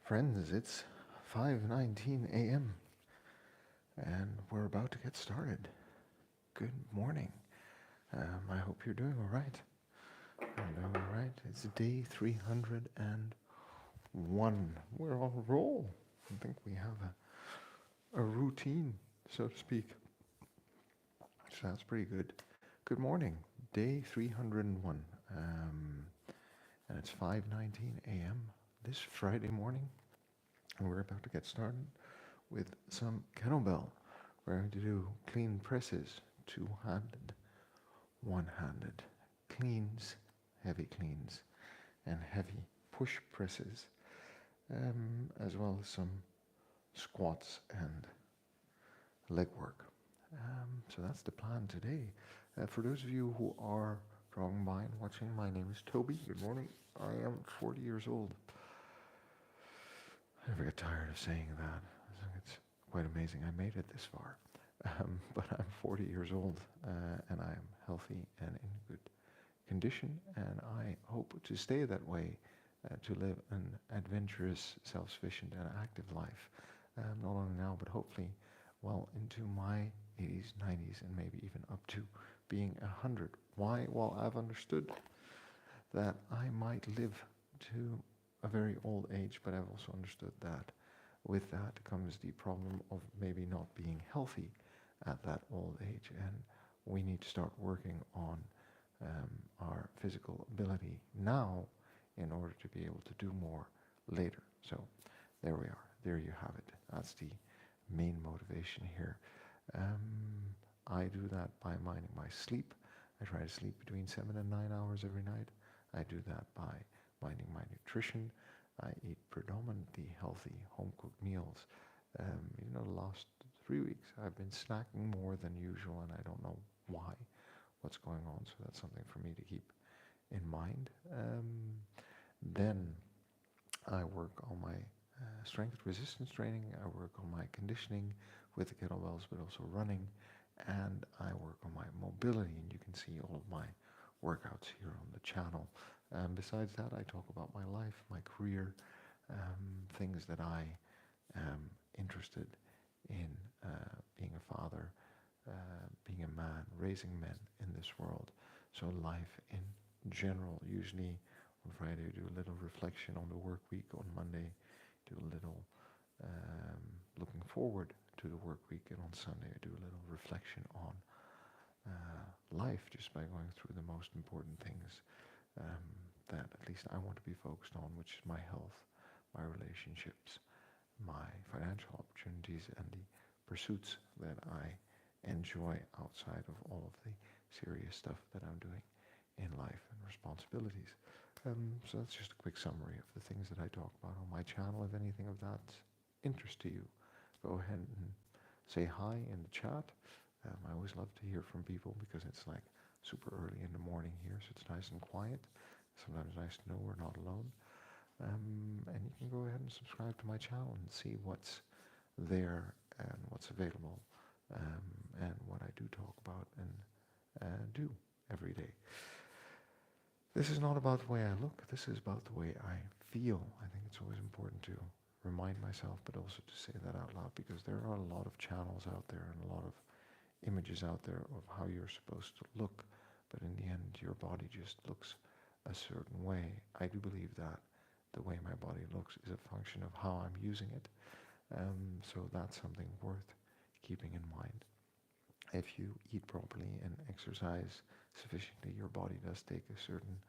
Friends, it's 5:19 a.m. and we're about to get started. Good morning. I hope you're doing all right. I'm doing all right. It's day 301. We're on a roll. I think we have a routine, so to speak. So that's pretty good. Good morning. Day 301. And it's 5:19 a.m. this Friday morning. And we're about to get started with some kettlebell. We're going to do clean presses, two-handed, one-handed, cleans, heavy cleans, and heavy push presses, as well as some squats and leg work. So that's the plan today. For those of you who are dropping by and watching, my name is Toby. Good morning. I am 40 years old. I never get tired of saying that. I think it's quite amazing I made it this far. But I'm 40 years old and I am healthy and in good condition, and I hope to stay that way, to live an adventurous, self-sufficient and active life, not only now but hopefully well into my 80s, 90s and maybe even up to being 100. Why? Well, I've understood that I might live to a very old age, but I've also understood that with that comes the problem of maybe not being healthy at that old age, and we need to start working on our physical ability now in order to be able to do more later. So there we are. There you have it. That's the main motivation here. I do that by minding my sleep. I try to sleep between 7 and 9 hours every night. I do that by minding my nutrition. I eat predominantly healthy home-cooked meals. The last 3 weeks I've been snacking more than usual, and I don't know why, what's going on. So that's something for me to keep in mind. Then I work on my strength resistance training. I work on my conditioning with the kettlebells, but also running, and I work on my mobility. And you can see all of my workouts here on the channel. Besides that, I talk about my life, my career, things that I am interested in, being a father, being a man, raising men in this world. So life in general. Usually on Friday I do a little reflection on the work week. On Monday do a little looking forward to the work week, and on Sunday I do a little reflection on life, just by going through the most important things that at least I want to be focused on, which is my health, my relationships, my financial opportunities, and the pursuits that I enjoy outside of all of the serious stuff that I'm doing in life and responsibilities. So that's just a quick summary of the things that I talk about on my channel. If anything of that interest to you, go ahead and say hi in the chat. I always love to hear from people because it's like super early in the morning here, so it's nice and quiet. Sometimes nice to know we're not alone. And you can go ahead and subscribe to my channel and see what's there and what's available, and what I do talk about and do every day. This is not about the way I look, this is about the way I feel. I think it's always important to remind myself, but also to say that out loud, because there are a lot of channels out there and a lot of images out there of how you're supposed to look, but in the end your body just looks a certain way. I do believe that the way my body looks is a function of how I'm using it. So that's something worth keeping in mind. If you eat properly and exercise sufficiently, your body does take a certain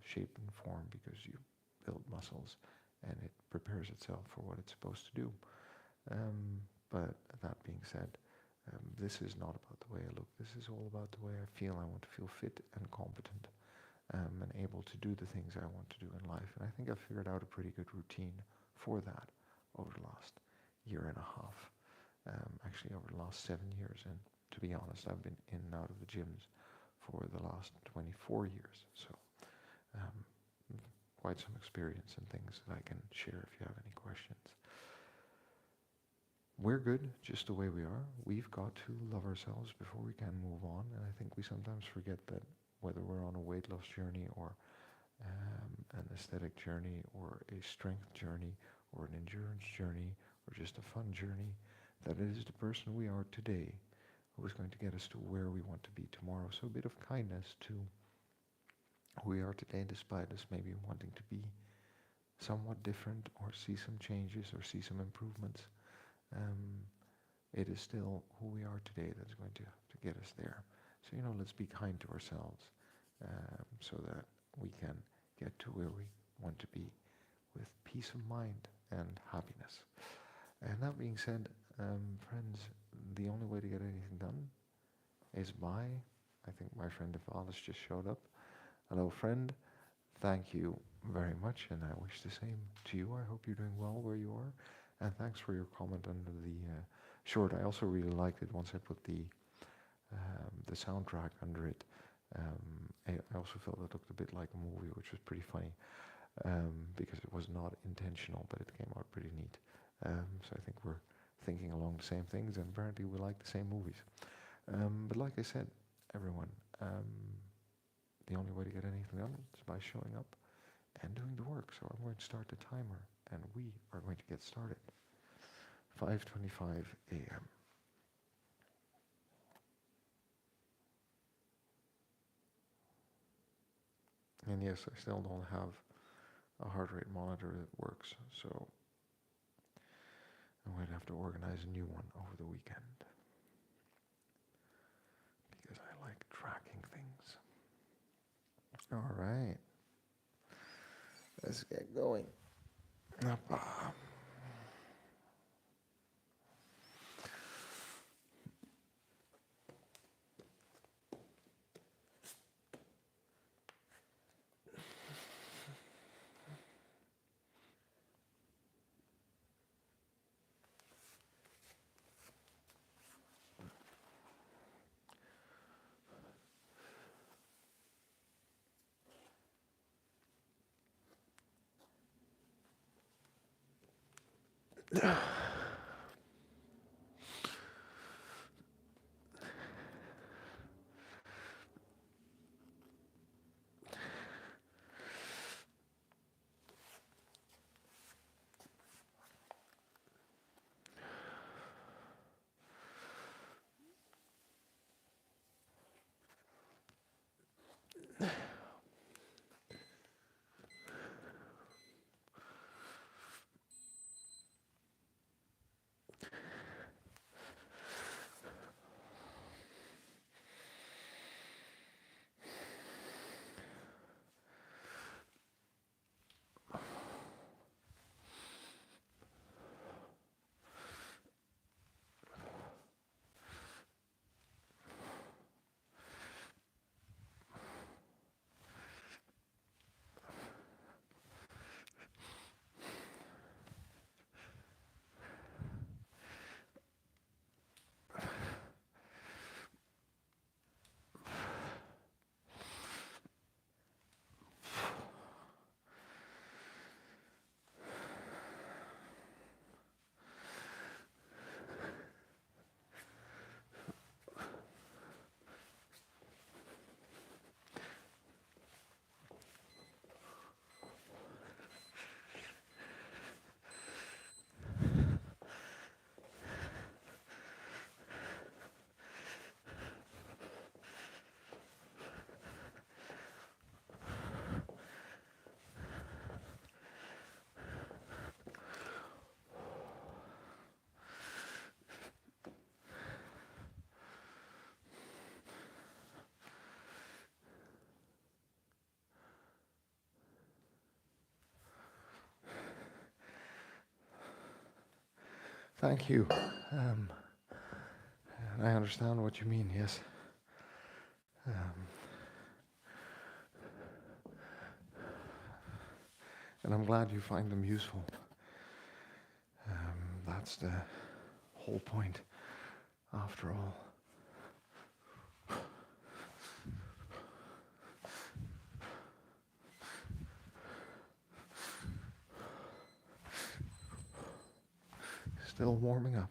shape and form because you build muscles and it prepares itself for what it's supposed to do. But that being said, this is not about the way I look. This is all about the way I feel. I want to feel fit and competent, and able to do the things I want to do in life. And I think I've figured out a pretty good routine for that over the last year and a half. Actually over the last 7 years, and to be honest, I've been in and out of the gyms for the last 24 years, so quite some experience and things that I can share if you have any questions. We're good just the way we are. We've got to love ourselves before we can move on, and I think we sometimes forget that whether we're on a weight loss journey or an aesthetic journey or a strength journey or an endurance journey or just a fun journey, that it is the person we are today who is going to get us to where we want to be tomorrow. So a bit of kindness to who we are today, despite us maybe wanting to be somewhat different or see some changes or see some improvements. It is still who we are today that's going to get us there. So, let's be kind to ourselves so that we can get to where we want to be with peace of mind and happiness. And that being said, friends, the only way to get anything done is by, I think my friend Alice just showed up. Hello, friend. Thank you very much, and I wish the same to you. I hope you're doing well where you are. And thanks for your comment under the short. I also really liked it once I put the soundtrack under it. I also felt it looked a bit like a movie, which was pretty funny because it was not intentional, but it came out pretty neat. So I think we're thinking along the same things, and apparently we like the same movies. But like I said, everyone, the only way to get anything done is by showing up and doing the work. So I'm going to start the timer, and we are going to get started. 5:25 a.m. And yes, I still don't have a heart rate monitor that works, so I'm going to have to organize a new one over the weekend because I like tracking things. All right, let's get going. Thank you. I understand what you mean, yes. And I'm glad you find them useful. That's the whole point, after all. Still warming up.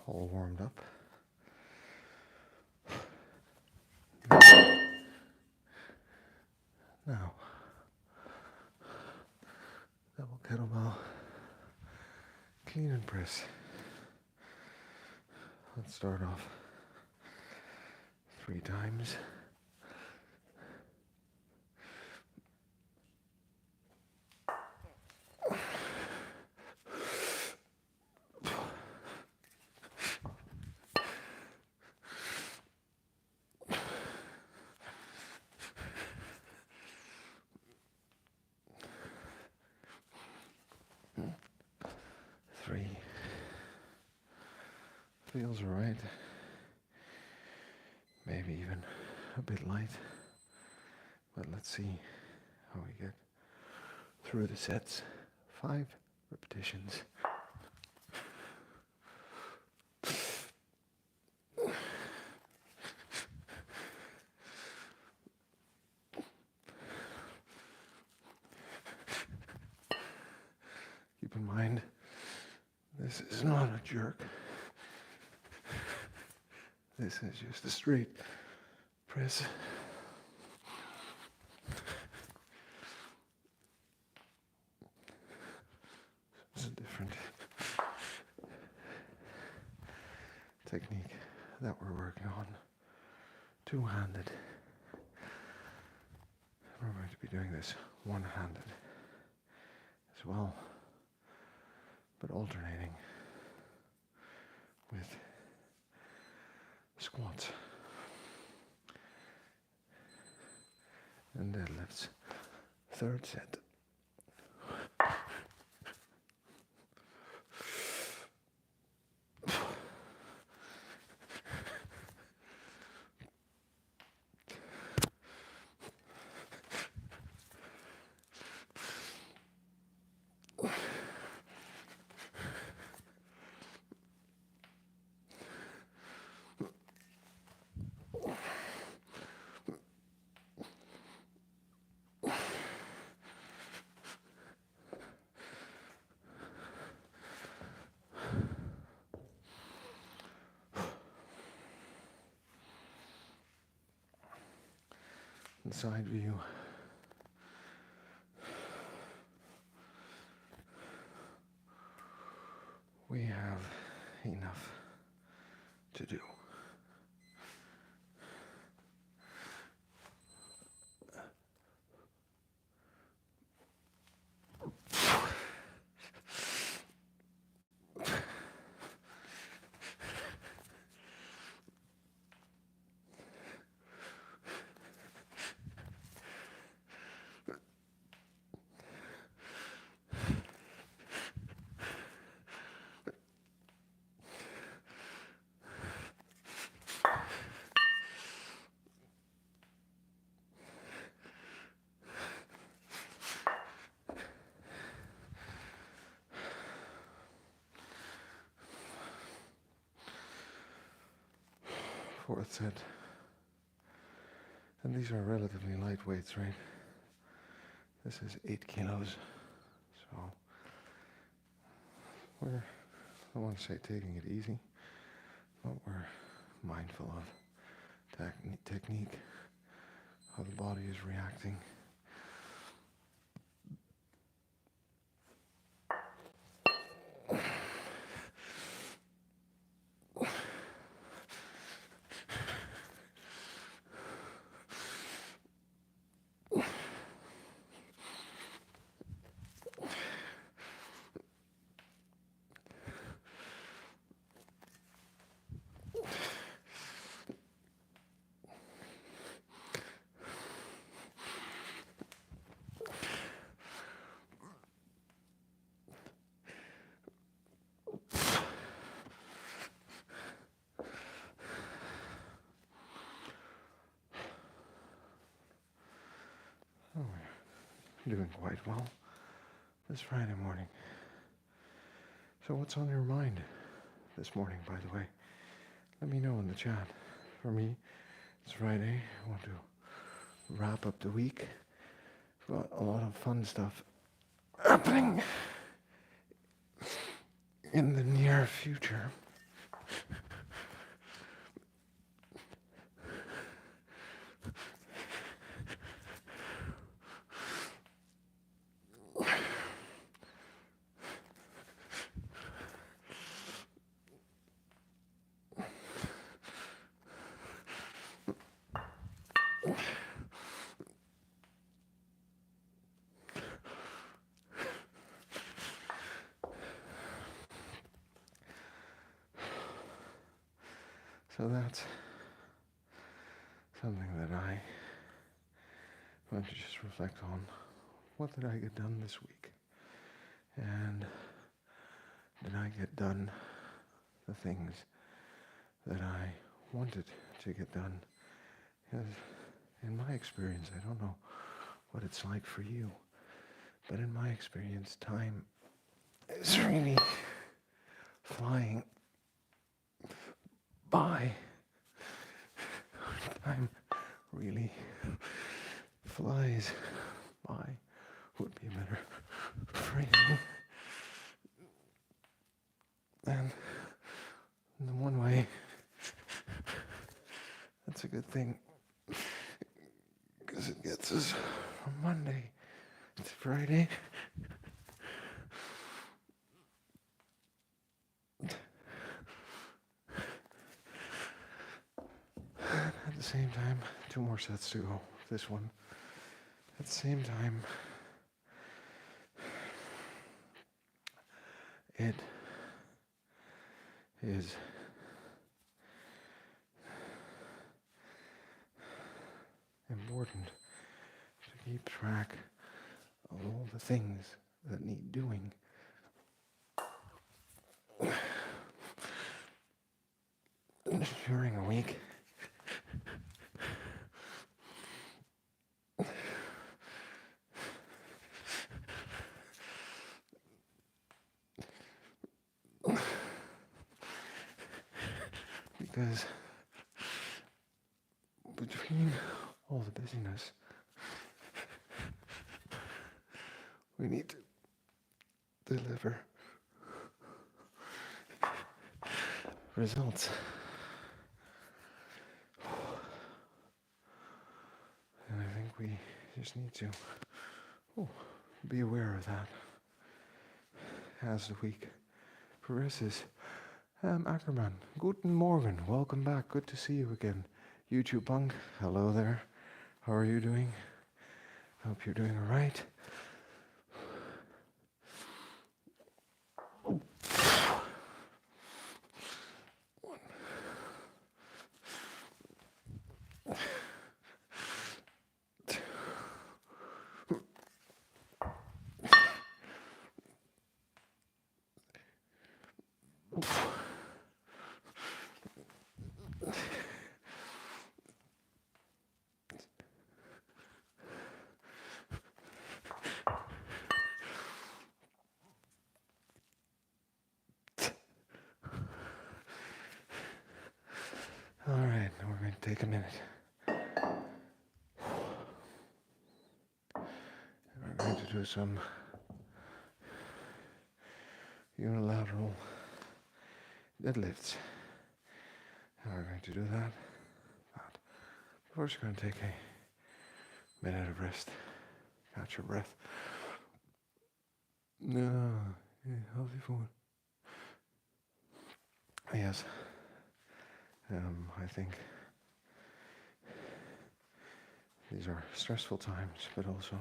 all warmed up. Now, double kettlebell, clean and press. Let's start off 3 times. Feels right. Maybe even a bit light. But let's see how we get through the sets. 5 repetitions. Keep in mind, this is not a jerk. This is just a straight press. It's a different technique that we're working on. 2-handed. We're going to be doing this 1-handed as well, but alternating with squats and deadlifts. 3rd set. Side view. We have enough to do. Fourth set. And these are relatively light weights, right? This is 8 kilos. So we're, I want to say taking it easy, but we're mindful of technique, how the body is reacting. Oh, we're doing quite well this Friday morning. So what's on your mind this morning, by the way? Let me know in the chat. For me, it's Friday. I want to wrap up the week. Got a lot of fun stuff happening in the near future. So that's something that I want to just reflect on. What did I get done this week? And did I get done the things that I wanted to get done? Because in my experience, I don't know what it's like for you, but in my experience, time is really flying by. Time really flies by, would be a better phrasing. And in the one way, that's a good thing, because it gets us from Monday to Friday. At the same time, 2 more sets to go. This one. At the same time, it is important to keep track of all the things that need doing. During a week. Because between all the busyness, we need to deliver results. And I think we just need to be aware of that as the week progresses. Ackerman, guten Morgen, welcome back, good to see you again. YouTube Punk, hello there, how are you doing? Hope you're doing alright. Alright, now we're going to take a minute. And we're going to do some unilateral deadlifts. How we're going to do that? We're just going to take a minute of rest. Catch your breath. No, yeah, healthy food. Yes. I think these are stressful times, but also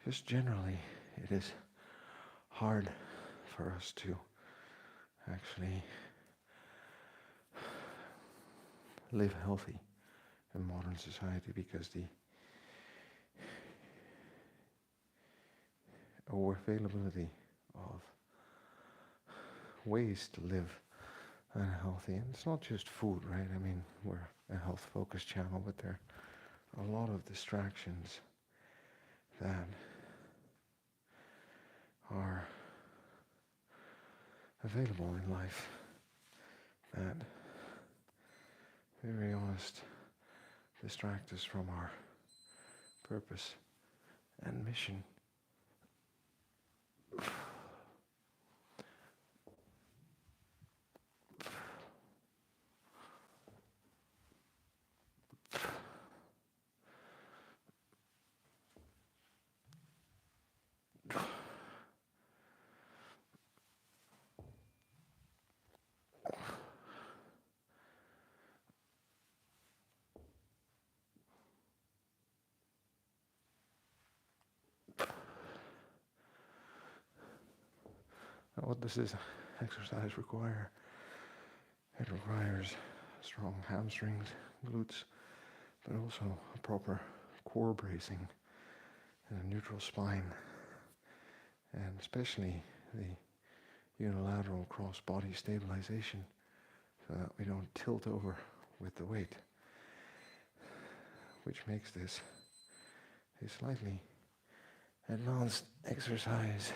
just generally it is hard for us to actually live healthy in modern society, because the availability of ways to live unhealthy, and it's not just food, right? I mean, we're a health-focused channel, but there are a lot of distractions that are available in life that, to be very honest, distract us from our purpose and mission. What does this exercise require? It requires strong hamstrings, glutes, but also a proper core bracing and a neutral spine, and especially the unilateral cross-body stabilization so that we don't tilt over with the weight, which makes this a slightly advanced exercise,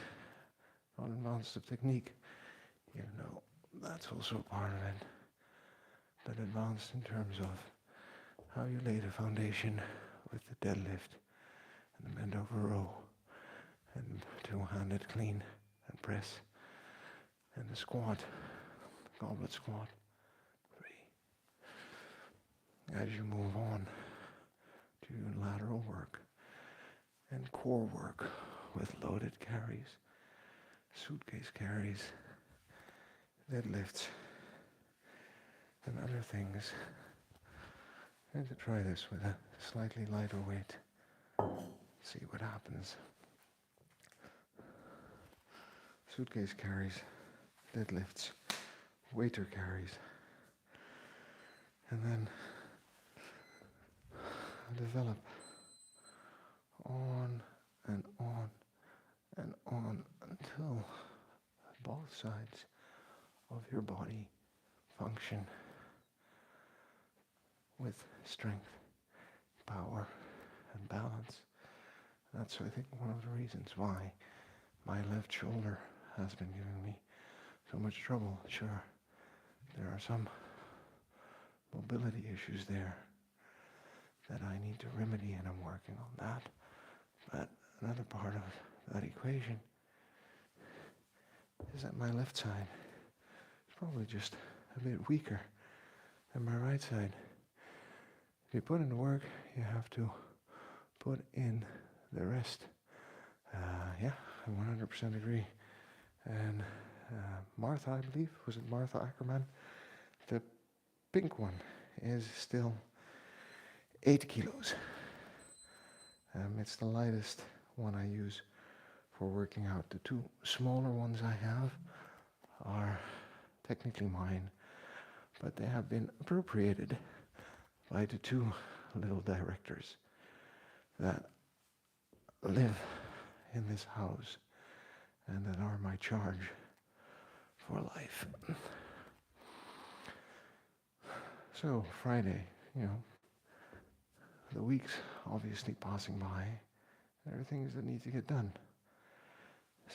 not advanced of technique, even though that's also part of it, but advanced in terms of how you lay the foundation with the deadlift and the bend over row and two-handed clean and press and the squat, goblet squat, 3. As you move on to lateral work and core work with loaded carries, suitcase carries, deadlifts, and other things. And to try this with a slightly lighter weight, see what happens. Suitcase carries, deadlifts, waiter carries, and then develop on and on and on until both sides of your body function with strength, power, and balance. That's, I think, one of the reasons why my left shoulder has been giving me so much trouble. Sure, there are some mobility issues there that I need to remedy, and I'm working on that. But another part of that equation is that my left side is probably just a bit weaker than my right side. If you put in the work, you have to put in the rest. Yeah, I 100% agree. And Martha, I believe, was it Martha Ackerman? The pink one is still 8 kilos. It's the lightest one I use for working out. The 2 smaller ones I have are technically mine, but they have been appropriated by the 2 little directors that live in this house and that are my charge for life. So Friday, the week's obviously passing by. There are things that need to get done.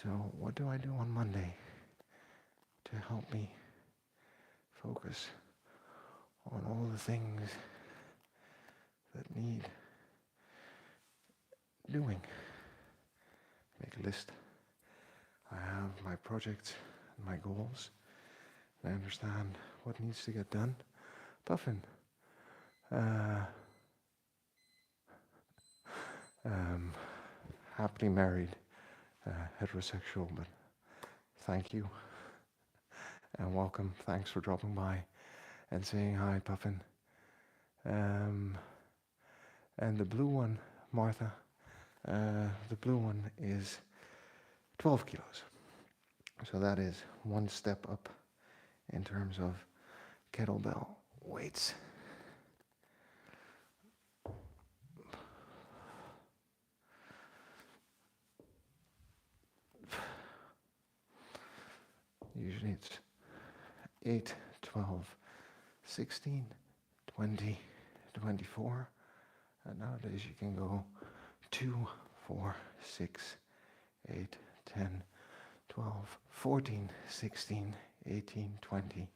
So what do I do on Monday to help me focus on all the things that need doing? Make a list. I have my projects and my goals, and I understand what needs to get done. Puffin, happily married, heterosexual, but thank you and welcome. Thanks for dropping by and saying hi, Puffin. And the blue one, Martha, the blue one is 12 kilos. So that is one step up in terms of kettlebell weights. Usually it's 8, 12, 16, 20, 24. And nowadays you can go 2, 4, 6, 8, 10, 12, 14, 16, 18, 20,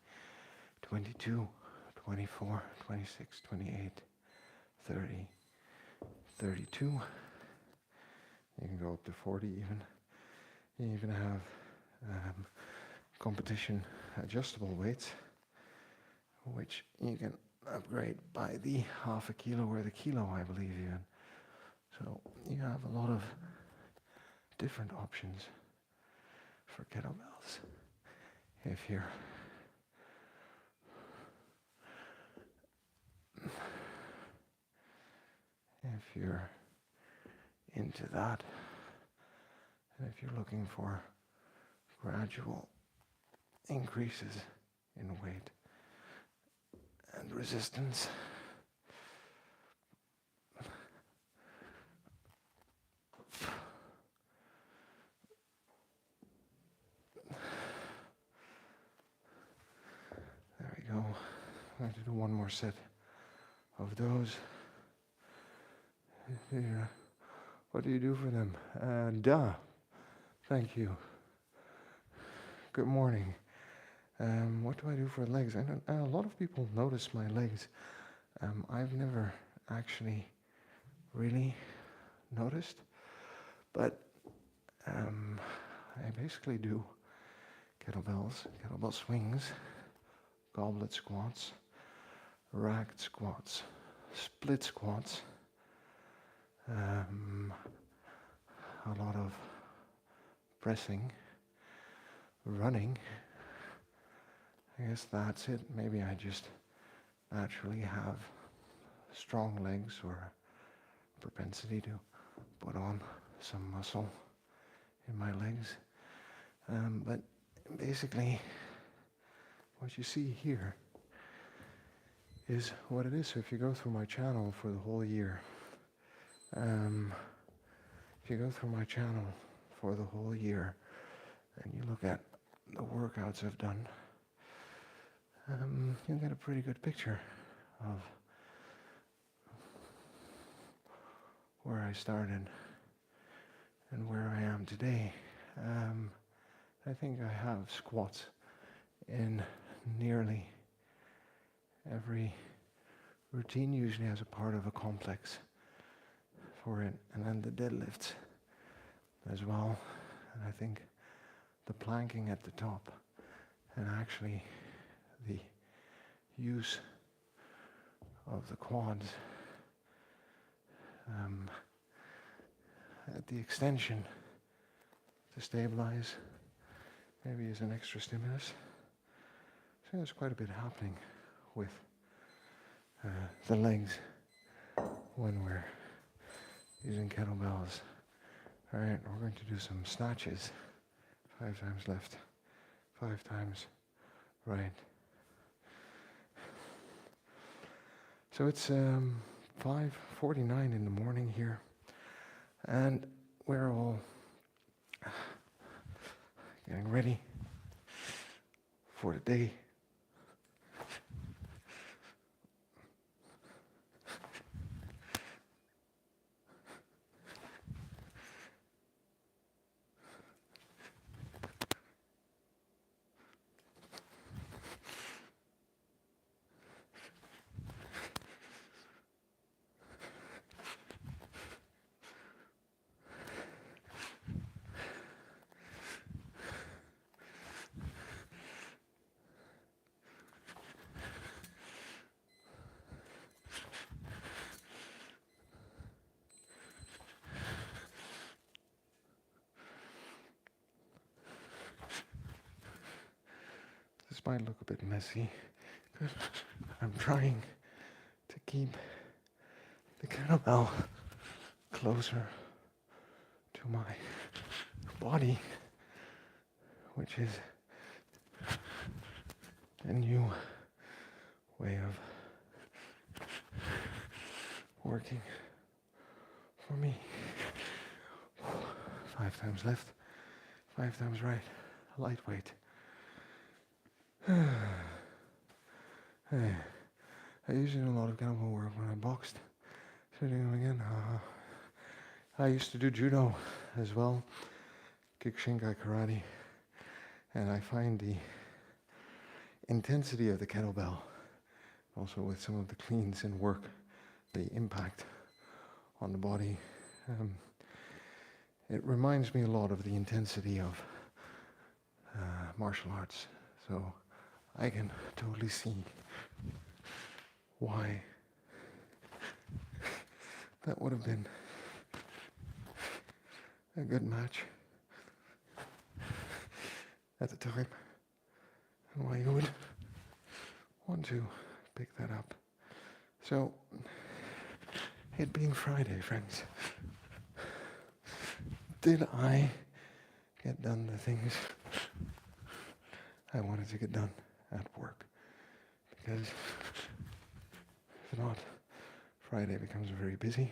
22, 24, 26, 28, 30, 32. You can go up to 40 even. You even have competition adjustable weights, which you can upgrade by the half a kilo or the kilo, I believe even. So you have a lot of different options for kettlebells. If you're into that, and if you're looking for gradual increases in weight and resistance. There we go. I'm going to do one more set of those. Yeah. What do you do for them? Duh. Thank you. Good morning. What do I do for legs? A lot of people notice my legs. I've never actually really noticed, but I basically do kettlebells, kettlebell swings, goblet squats, racked squats, split squats, a lot of pressing, running. I guess that's it. Maybe I just naturally have strong legs or a propensity to put on some muscle in my legs. But basically, what you see here is what it is. So if you go through my channel for the whole year, and you look at the workouts I've done, you'll get a pretty good picture of where I started and where I am today. I think I have squats in nearly every routine, usually as a part of a complex for it, and then the deadlifts as well, and I think the planking at the top, and actually the use of the quads at the extension to stabilize, maybe as an extra stimulus. So there's quite a bit happening with the legs when we're using kettlebells. All right, we're going to do some snatches. 5 times left, 5 times right. So it's 5:49 in the morning here, and we're all getting ready for the day. This might look a bit messy, because I'm trying to keep the kettlebell closer to my body, which is a new way of working for me. 5 times left, 5 times right, lightweight. I used to do a lot of kettlebell work when I boxed. So doing it again. I used to do judo as well, Kyokushinkai karate, and I find the intensity of the kettlebell, also with some of the cleans and work, the impact on the body. It reminds me a lot of the intensity of martial arts. So I can totally see why that would have been a good match at the time, and why you would want to pick that up. So, it being Friday, friends, did I get done the things I wanted to get done at work. Because if not, Friday becomes very busy.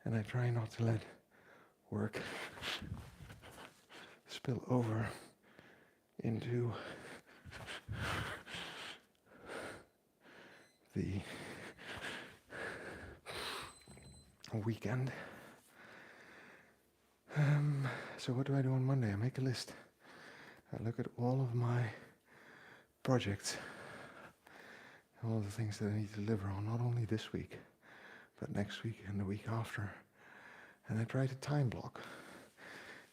And I try not to let work spill over into the weekend. So what do I do on Monday? I make a list. I look at all of my projects, all of the things that I need to deliver on, not only this week, but next week and the week after. And I try to time block.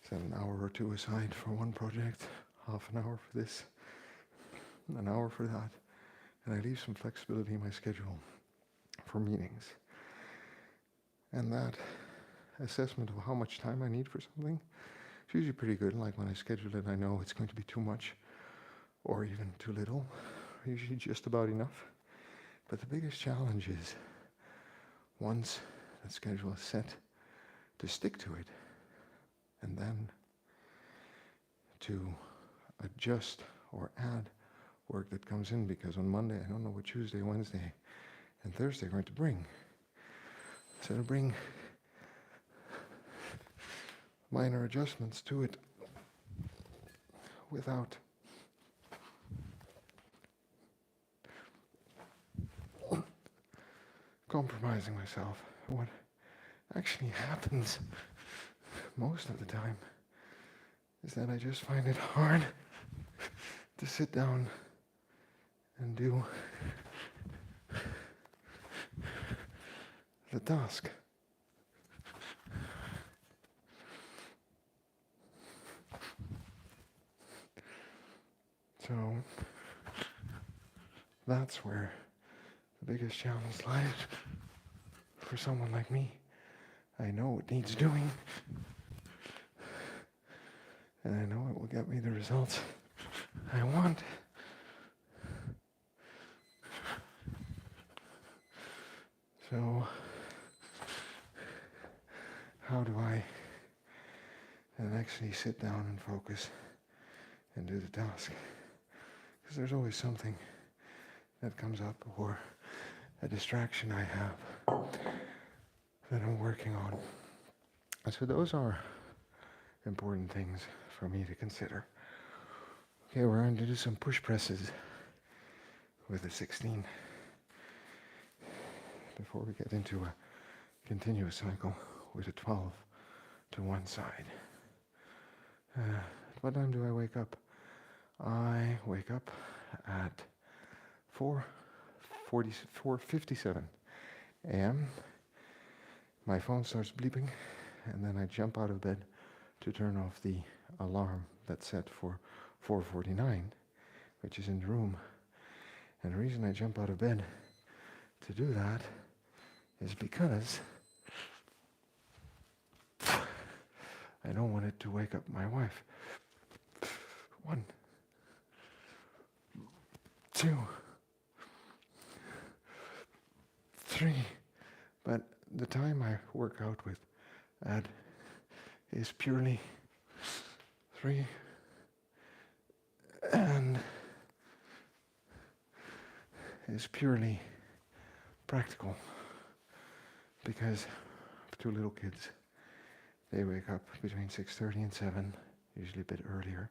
Set an hour or two aside for one project, half an hour for this, an hour for that. And I leave some flexibility in my schedule for meetings. And that assessment of how much time I need for something is usually pretty good. Like when I schedule it, I know it's going to be too much or even too little, usually just about enough. But the biggest challenge is once that schedule is set, to stick to it, and then to adjust or add work that comes in, because on Monday I don't know what Tuesday, Wednesday, and Thursday are going to bring. So to bring minor adjustments to it without compromising myself. What actually happens most of the time is that I just find it hard to sit down and do the task. So that's where the biggest challenge lies for someone like me. I know it needs doing, and I know it will get me the results I want. So how do I then actually sit down and focus and do the task? Because there's always something that comes up, or a distraction I have that I'm working on. So those are important things for me to consider. Okay, we're going to do some push presses with a 16 before we get into a continuous cycle with a 12 to one side. What time do I wake up? I wake up at 4:57 a.m. My phone starts bleeping, and then I jump out of bed to turn off the alarm that's set for 4:49, which is in the room. And the reason I jump out of bed to do that is because I don't want it to wake up my wife. 1, 2, 3. But the time I work out with Ad is purely 3 and is purely practical, because I have 2 little kids. They wake up between 6:30 and 7, usually a bit earlier.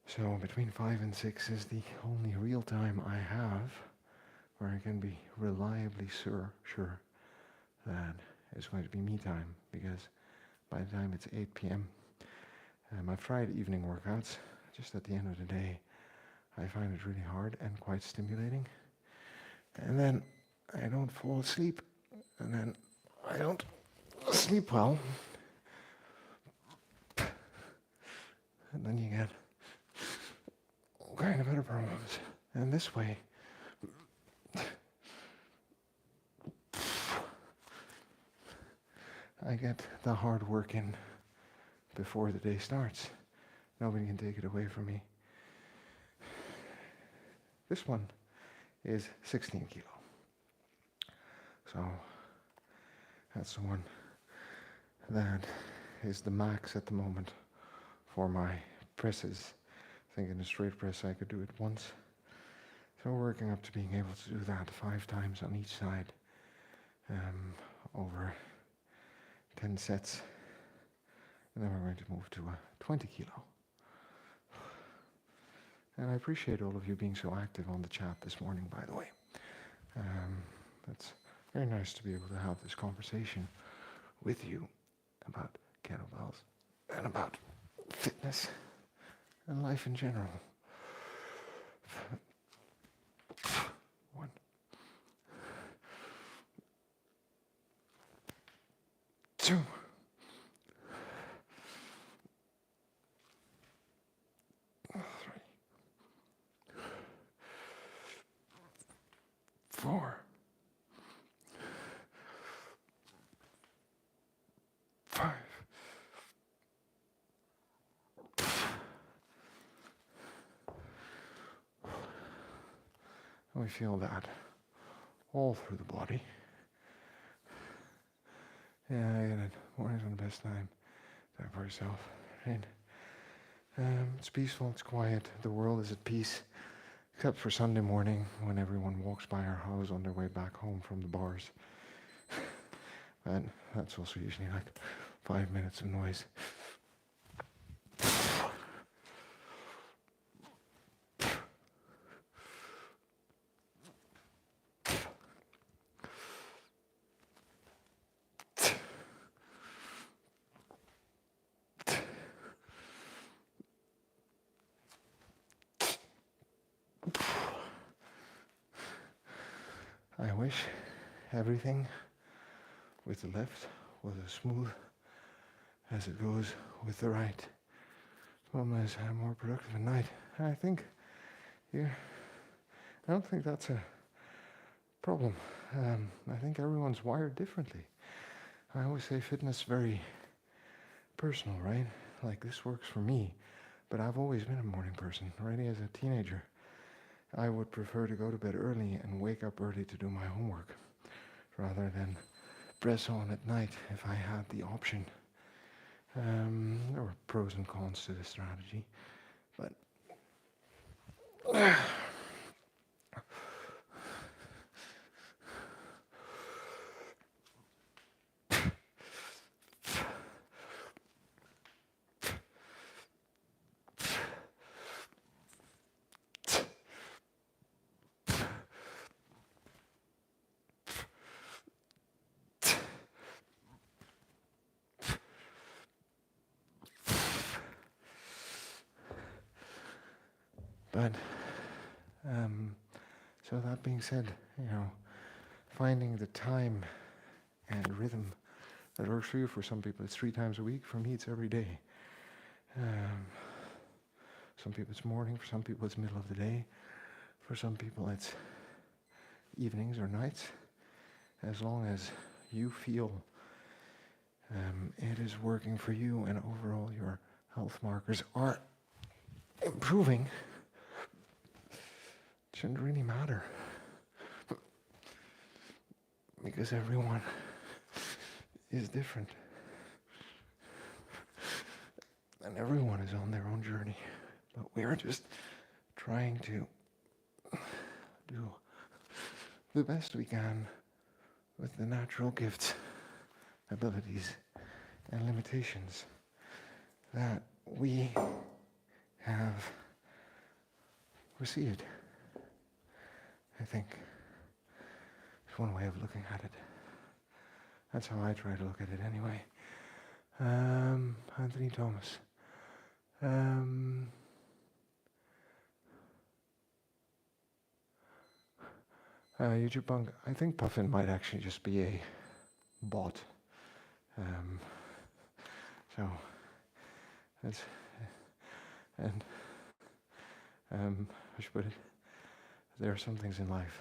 So between 5 and 6 is the only real time I have where I can be reliably sure that it's going to be me time, because by the time it's 8 p.m., my Friday evening workouts, just at the end of the day, I find it really hard and quite stimulating. And then I don't fall asleep, and then I don't sleep well. And then you get all kind of other problems. And this way, I get the hard work in before the day starts. Nobody can take it away from me. This one is 16 kilo. So that's the one that is the max at the moment for my presses. I think in a straight press I could do it once. So working up to being able to do that 5 times on each side over 10 sets. And then we're going to move to a 20 kilo. And I appreciate all of you being so active on the chat this morning, by the way. It's very nice to be able to have this conversation with you about kettlebells and about fitness and life in general. 1, 2, 3, 4, 5. And we feel that all through the body. Yeah, I get it. Morning's the best time for yourself, right? It's peaceful, it's quiet, the world is at peace, except for Sunday morning when everyone walks by our house on their way back home from the bars. And that's also usually like 5 minutes of noise. I wish everything with the left was as smooth as it goes with the right. Problem is, I'm more productive at night. I think I don't think that's a problem. I think everyone's wired differently. I always say fitness is very personal, right? Like, this works for me, but I've always been a morning person, already as a teenager. I would prefer to go to bed early and wake up early to do my homework, rather than press on at night if I had the option. There were pros and cons to this strategy, but But, so that being said, finding the time and rhythm that works for you. For some people it's 3 times a week, for me it's every day. Some people it's morning, for some people it's middle of the day, for some people it's evenings or nights. As long as you feel it is working for you and overall your health markers are improving, it shouldn't really matter, because everyone is different and everyone is on their own journey, but we are just trying to do the best we can with the natural gifts, abilities, and limitations that we have received. I think it's one way of looking at it. That's how I try to look at it anyway. Anthony Thomas. YouTube Punk. I think Puffin might actually just be a bot. So that's, and I should put it, there are some things in life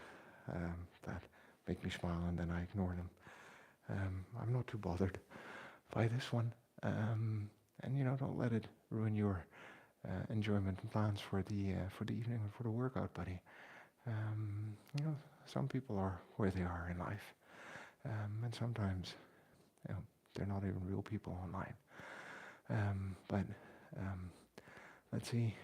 that make me smile and then I ignore them. I'm not too bothered by this one, and don't let it ruin your enjoyment and plans for the evening and for the workout, buddy. Some people are where they are in life, and sometimes they're not even real people online. But Let's see.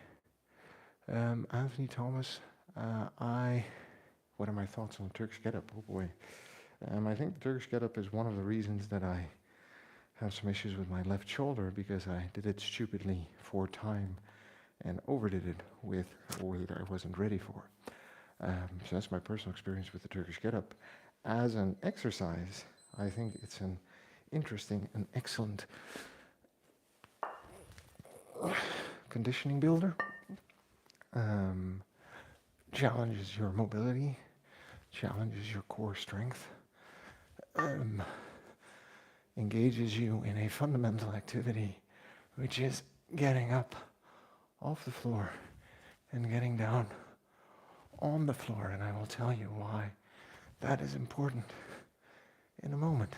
Anthony Thomas, what are my thoughts on Turkish get-up? Oh boy. I think the Turkish get-up is one of the reasons that I have some issues with my left shoulder, because I did it stupidly for time and overdid it with a weight I wasn't ready for. So that's my personal experience with the Turkish get-up. As an exercise, I think it's an interesting and excellent conditioning builder. Challenges your mobility, challenges your core strength, engages you in a fundamental activity, which is getting up off the floor and getting down on the floor. And I will tell you why that is important in a moment.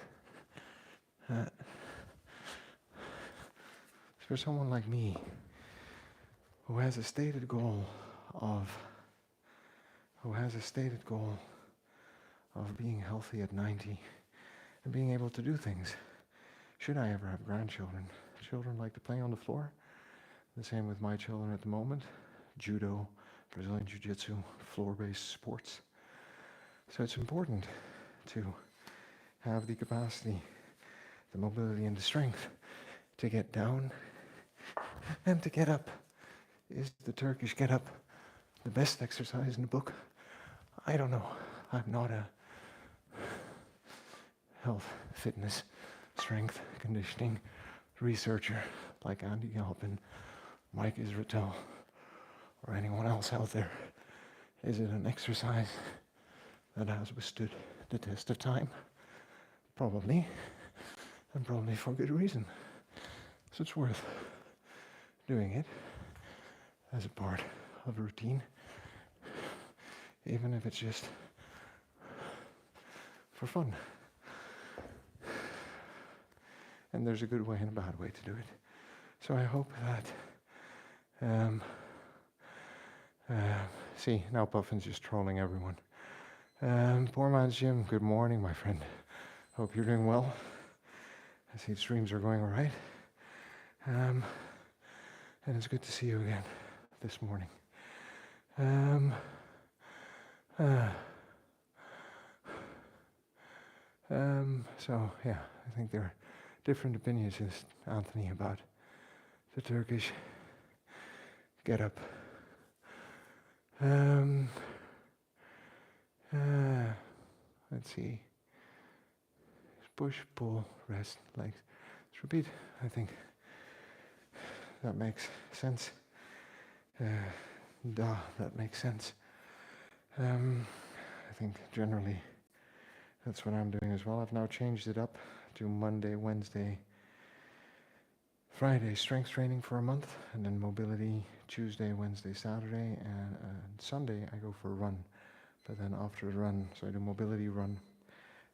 For someone like me, who has a stated goal of being healthy at 90 and being able to do things, should I ever have grandchildren, children like to play on the floor. The same with my children at the moment. Judo, Brazilian Jiu-Jitsu, floor-based sports. So it's important to have the capacity, the mobility and the strength to get down and to get up. Is the Turkish get-up the best exercise in the book? I don't know. I'm not a health, fitness, strength, conditioning researcher like Andy Galpin, Mike Israetel, or anyone else out there. Is it an exercise that has withstood the test of time? Probably, and probably for good reason. So it's worth doing it as a part of a routine, even if it's just for fun. And there's a good way and a bad way to do it. So I hope that, see, now Puffin's just trolling everyone. Poor man's Jim, good morning, my friend. Hope you're doing well. I see the streams are going all right. And it's good to see you again this morning. So yeah, I think there are different opinions, Anthony, about the Turkish get-up. Let's see. Push, pull, rest, legs. Let's repeat. I think that makes sense. That makes sense. I think generally that's what I'm doing as well. I've now changed it up to Monday, Wednesday, Friday strength training for a month, and then mobility Tuesday, Wednesday, Saturday, and Sunday I go for a run. But then after the run, so I do mobility run,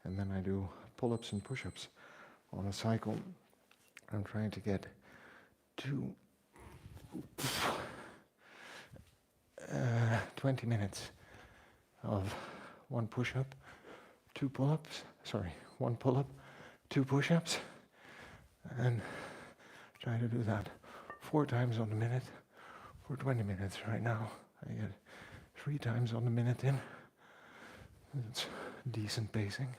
and then I do pull-ups and push-ups on a cycle. I'm trying to get to 20 minutes of one push-up, two pull-ups, one pull-up, two push-ups, and try to do that 4 times on the minute for 20 minutes right now. I get 3 times on the minute in. It's decent pacing,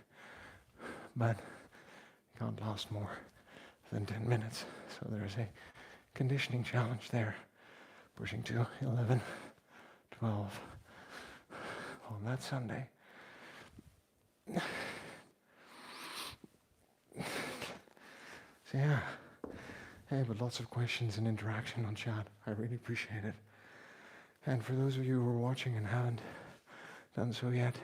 but it can't last more than 10 minutes. So there's a conditioning challenge there, pushing to 11, 12 on that Sunday. So yeah, hey, but lots of questions and interaction on chat. I really appreciate it. And for those of you who are watching and haven't done so yet,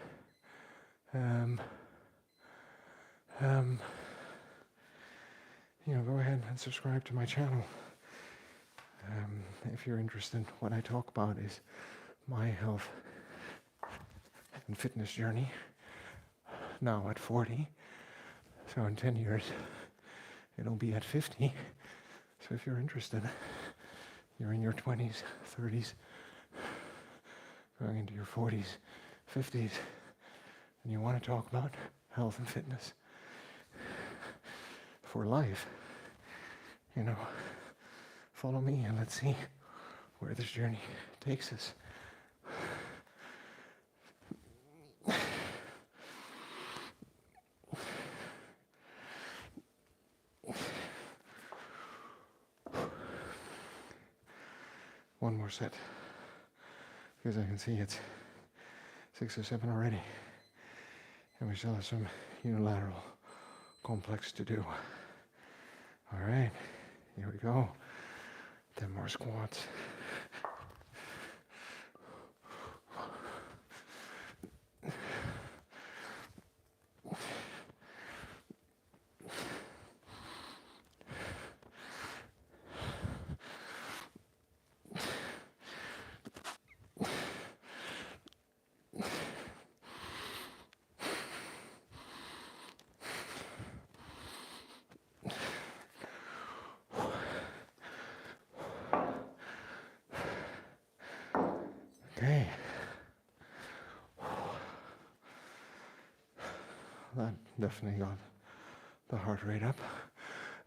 go ahead and subscribe to my channel. If you're interested, what I talk about is my health and fitness journey, now at 40. So in 10 years, it'll be at 50. So if you're interested, you're in your 20s, 30s, going into your 40s, 50s, and you want to talk about health and fitness for life, follow me and let's see where this journey takes us. One more set, because I can see it's 6 or 7 already, and we still have some unilateral complex to do. All right, here we go. 10 more squats. Okay. That definitely got the heart rate up.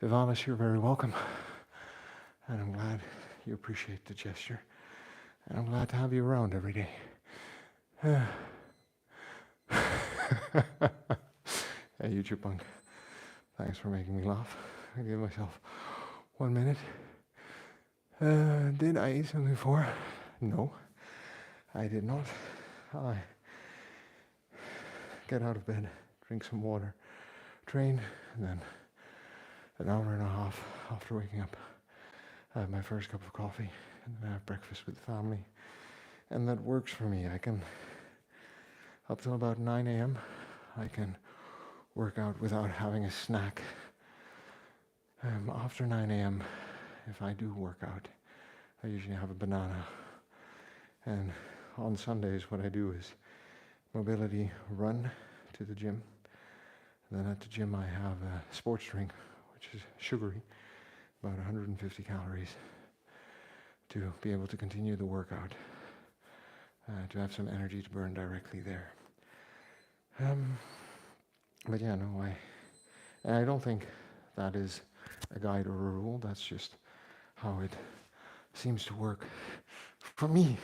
Ivanis, you're very welcome. And I'm glad you appreciate the gesture. And I'm glad to have you around every day. Hey, you chipmunk. Thanks for making me laugh. I give myself 1 minute. Did I eat something before? No, I did not. I get out of bed, drink some water, train, and then an hour and a half after waking up, I have my first cup of coffee, and then I have breakfast with the family. And that works for me. I can, up till about 9 a.m., I can work out without having a snack. After 9 a.m., if I do work out, I usually have a banana. And on Sundays, what I do is mobility run to the gym. And then at the gym, I have a sports drink, which is sugary, about 150 calories, to be able to continue the workout, to have some energy to burn directly there. But yeah, no, I don't think that is a guide or a rule. That's just how it seems to work for me,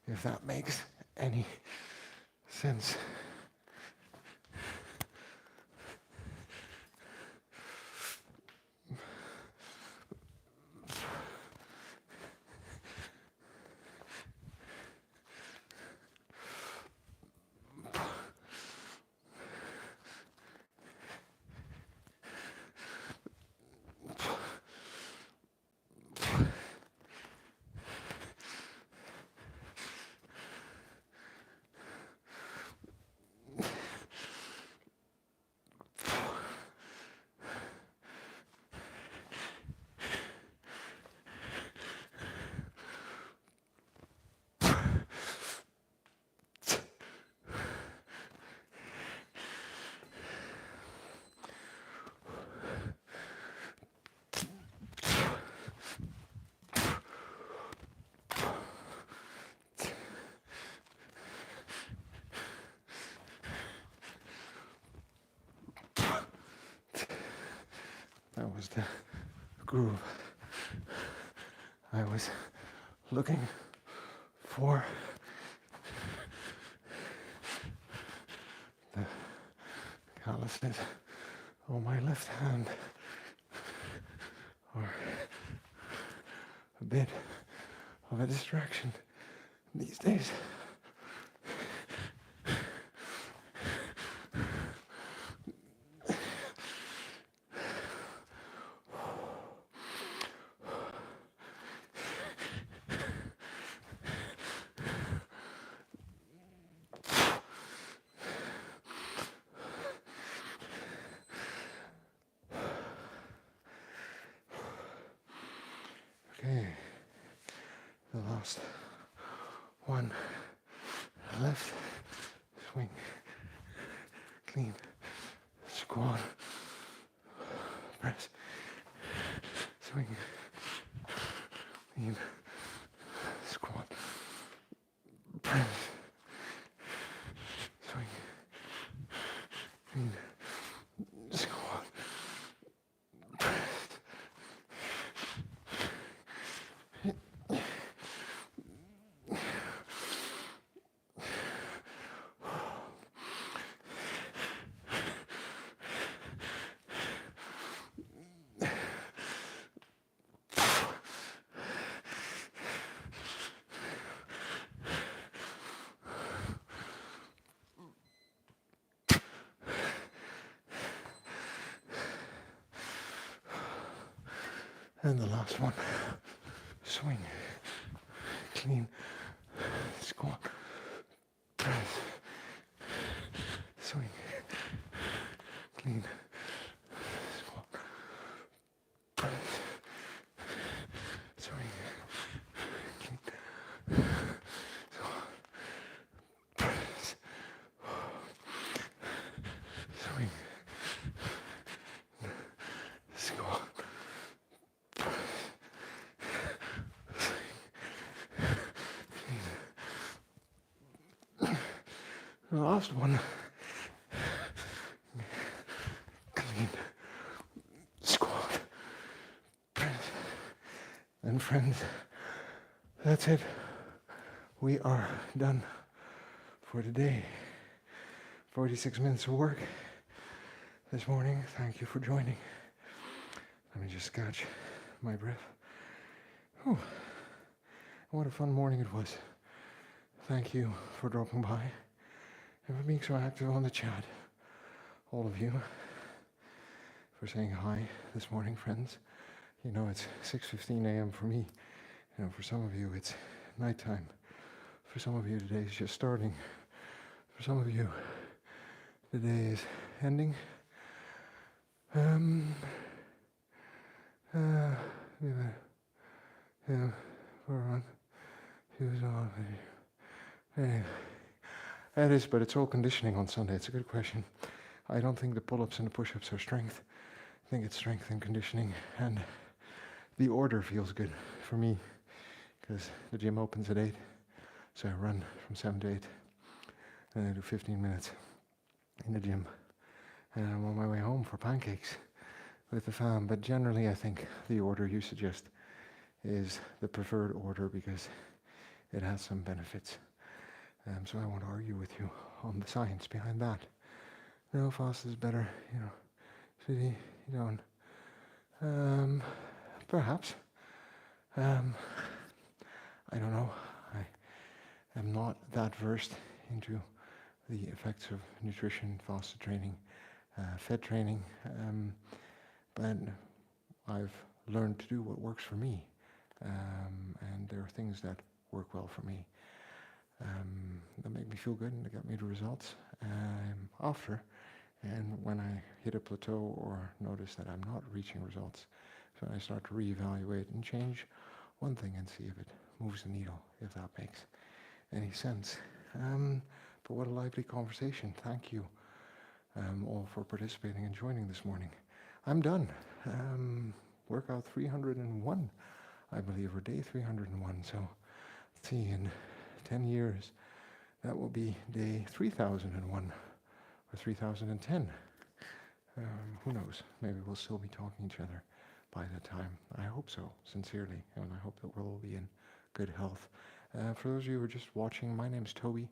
if that makes any sense. That was the groove I was looking for. The calluses on my left hand are a bit of a distraction these days. Okay, the last one. Left, swing, clean, squat, press, swing, clean, squat, press, swing, clean, squat, press. And the last one. Swing. Clean. Squat. Press. Swing. Clean. Squat. Press. Swing. Clean. Squat. Press. Swing. Squat. The last one. Clean. Squat. Press. And friends, that's it. We are done for today. 46 minutes of work this morning. Thank you for joining. Let me just catch my breath. Whew. What a fun morning it was. Thank you for dropping by and for being so active on the chat. All of you for saying hi this morning, friends. You know, it's 6:15 a.m. for me. You know, for some of you, it's nighttime. For some of you, today is just starting. For some of you, the day is ending. It is, but it's all conditioning on Sunday. It's a good question. I don't think the pull-ups and the push-ups are strength. I think it's strength and conditioning, and the order feels good for me because the gym opens at 8, so I run from 7 to 8, and I do 15 minutes in the gym, and I'm on my way home for pancakes with the fam. But generally, I think the order you suggest is the preferred order because it has some benefits. So I won't argue with you on the science behind that. No, fast is better, you know. City, you don't. Perhaps. I don't know. I am not that versed into the effects of nutrition, fasted training, fed training, but I've learned to do what works for me, and there are things that work well for me, that make me feel good and that get me the results after, and when I hit a plateau or notice that I'm not reaching results, so I start to reevaluate and change one thing and see if it moves the needle, if that makes any sense. But what a lively conversation. Thank you all for participating and joining this morning. I'm done. Workout 301, I believe, or day 301. So let's see, in 10 years, that will be day 3001 or 3010. Who knows? Maybe we'll still be talking to each other by that time. I hope so, sincerely, and I hope that we'll all be in good health. For those of you who are just watching, my name's Toby.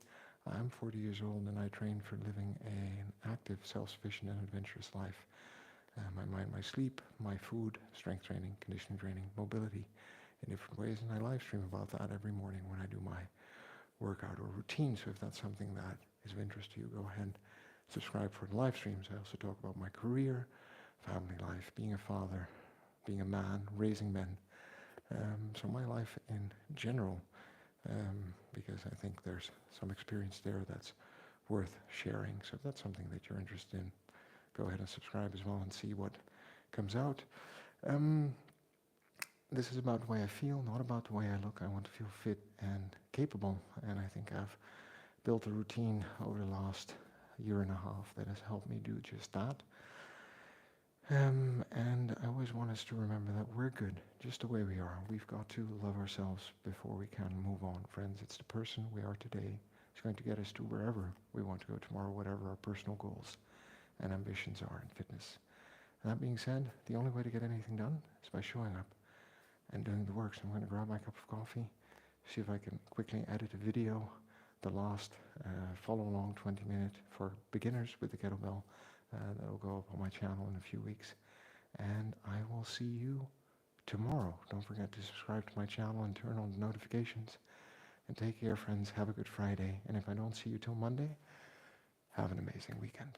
I'm 40 years old and I train for living an active, self-sufficient and adventurous life. My mind, my sleep, my food, strength training, conditioning training, mobility in different ways, and I live stream about that every morning when I do my workout or routine. So if that's something that is of interest to you, go ahead and subscribe for the live streams. I also talk about my career, family life, being a father, being a man, raising men. So my life in general, because I think there's some experience there that's worth sharing. So if that's something that you're interested in, go ahead and subscribe as well and see what comes out. This is about the way I feel, not about the way I look. I want to feel fit and capable, and I think I've built a routine over the last year and a half that has helped me do just that. And I always want us to remember that we're good just the way we are. We've got to love ourselves before we can move on, friends. It's the person we are today. It's going to get us to wherever we want to go tomorrow, whatever our personal goals and ambitions are in fitness. And that being said, the only way to get anything done is by showing up and doing the work. So I'm going to grab my cup of coffee, see if I can quickly edit a video, the last follow-along 20-minute for beginners with the kettlebell. That will go up on my channel in a few weeks. And I will see you tomorrow. Don't forget to subscribe to my channel and turn on the notifications. And take care, friends. Have a good Friday. And if I don't see you till Monday, have an amazing weekend.